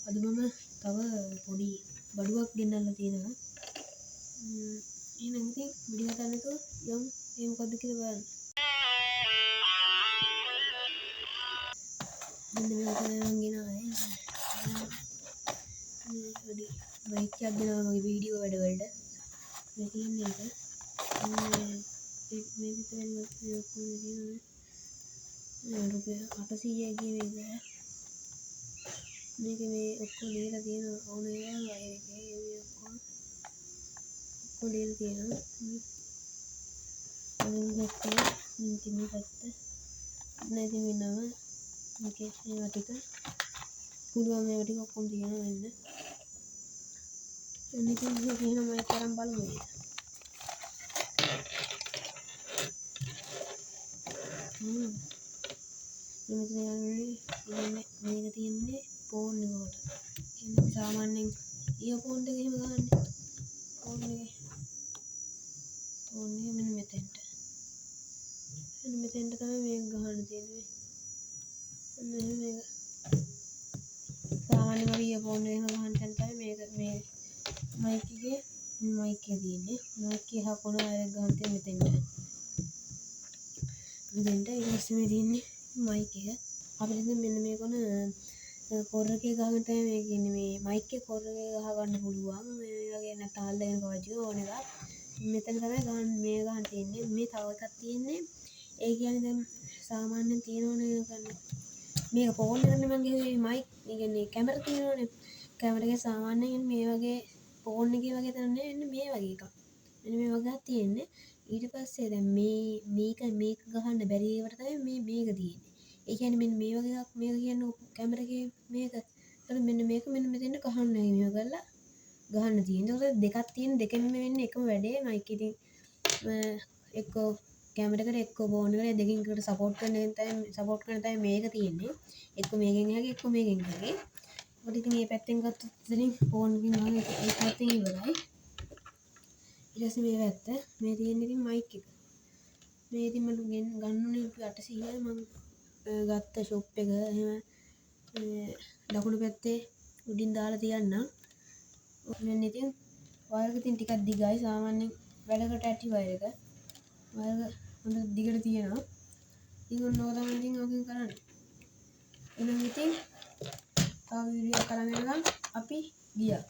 අද මම තව පොඩි බඩුවක් ගෙන්නල්ලා තියෙනවා. එහෙනම් ඉතින් වීඩියෝ ගන්නකෝ යම් මේ මොකද්ද කියලා බලන්න. මෙන්න මේක තමයි මම ගෙනාවේ. මේ පොඩි මයික් එකක් ගෙනාවා මගේ වීඩියෝ වැඩවලට. මේ තියෙන්නේ ඒක. මේ විතරයි මේ ඔක්කොම තියෙන්නේ. රුපියල් 800යි කියන එක. මේක මේ ඔක්කොම දීලා තියෙනවා ඕන ඒවා වයර් එකේ මේ ඔක්කොම දීලා තියෙනවා. අනිත් පැත්තේ ඉතින් මේ පැත්ත නැති වෙනම මේකේ ඒවා ටික පුළුවන් මේවා ටික ඔක්කොම තියෙනවා වෙන්න. එන්නේ කියන්නේ කියන මම තරම් බලමු. මෙතන යන්නේ මේක තියෙන්නේ ෆෝන් එකට. ඉතින් සාමාන්‍යයෙන් ඉයර්ෆෝන් දෙක එහෙම ගහන්නේ. ෆෝන් එක මෙන්න මෙතෙන්ට. මෙන්න මෙතෙන්ට තමයි මේක ගහන්න තියෙන්නේ. මෙන්න මේක. සාමාන්‍යයෙන් මම ඉයර්ෆෝන් එක එහෙම ගහන්න තැන තමයි මේ මයික් එකේ තියෙන්නේ. මයික් එක හකොන වයර් එක ගහන්න තියෙන්නේ මෙතෙන්ට. මෙතෙන්ට ඊට පස්සේ මේ තියෙන්නේ මයික් එක. අපිට ඉතින් මෙන්න මේකන කොර එකේ ගහගෙන තමයි මේක ඉන්නේ. මේ මයික් එක කොර එකේ ගහ ගන්න පුළුවන්. මේ වගේ නැත්නම් අල්ලගෙන පාවිච්චි කරන ඕන එකක්. මෙතන තමයි ගහන්න මේ ගහන්න තියෙන්නේ. මේ තව එකක් තියෙන්නේ. ඒ කියන්නේ දැන් සාමාන්‍යයෙන් තියෙනවනේ මේක ෆෝන් එකනේ මම ගිහුවේ මයික්. ඒ කියන්නේ කැමරා තියෙනවනේ. කැමරා එකේ සාමාන්‍යයෙන් මේ වගේ ෆෝන් එකේ වගේ තමයි එන්නේ මේ වගේ එකක්. මෙන්න මේ වගේ තියෙන්නේ. ඊට පස්සේ දැන් මේක ගහන්න බැරි ඒවට තමයි මේක තියෙන්නේ. ඒ කියන්නේ මෙන්න මේ වගේ එකක් මේක කියන්නේ කැමරා එකේ මේක. එතකොට මෙන්න මේක මෙන්න මෙතෙන්ට ගහන්න මේව කරලා ගහන්න තියෙන්නේ. ඒකට දෙකක් තියෙන දෙකෙන්ම වෙන්නේ එකම වැඩේ. මයික් ඉතින් එක්ක කැමරා එකට එක්ක ෆෝන් එකට දෙකකින් එකට සපෝට් කරන තමයි මේක තියෙන්නේ. එක්ක මේකෙන් එහාගේ එක්ක මේකෙන් එහාගේ. ඒකට ඉතින් මේ පැත්තෙන් ගත්තොත් ඉතින් ෆෝන් එකකින් ගහන එක ඒ පැත්තෙන් ඉවරයි. ඊට පස්සේ මේ පැත්ත මේ තියෙන්නේ ඉතින් මයික් එක. මේ ඉතින් මට ගන්න උනේ 800යි මම ගත්ත ෂොප් එක. එහෙම දකුණු පැත්තේ උඩින් දාලා තියන්නම්. මෙන්න ඉතින් වයර් එක ඉතින් ටිකක් දිගයි. සාමාන්‍යයෙන් වැඩකට ඇති වයර් එක. වයර් හොඳ දිගට තියෙනවා. ඉතින් ඔන්න ඔය තමයි ඉතින් ඔකෙන් කරන්නේ. එහෙනම් ඉතින් තව වීඩියෝ කරන් යනකම් අපි ගියා.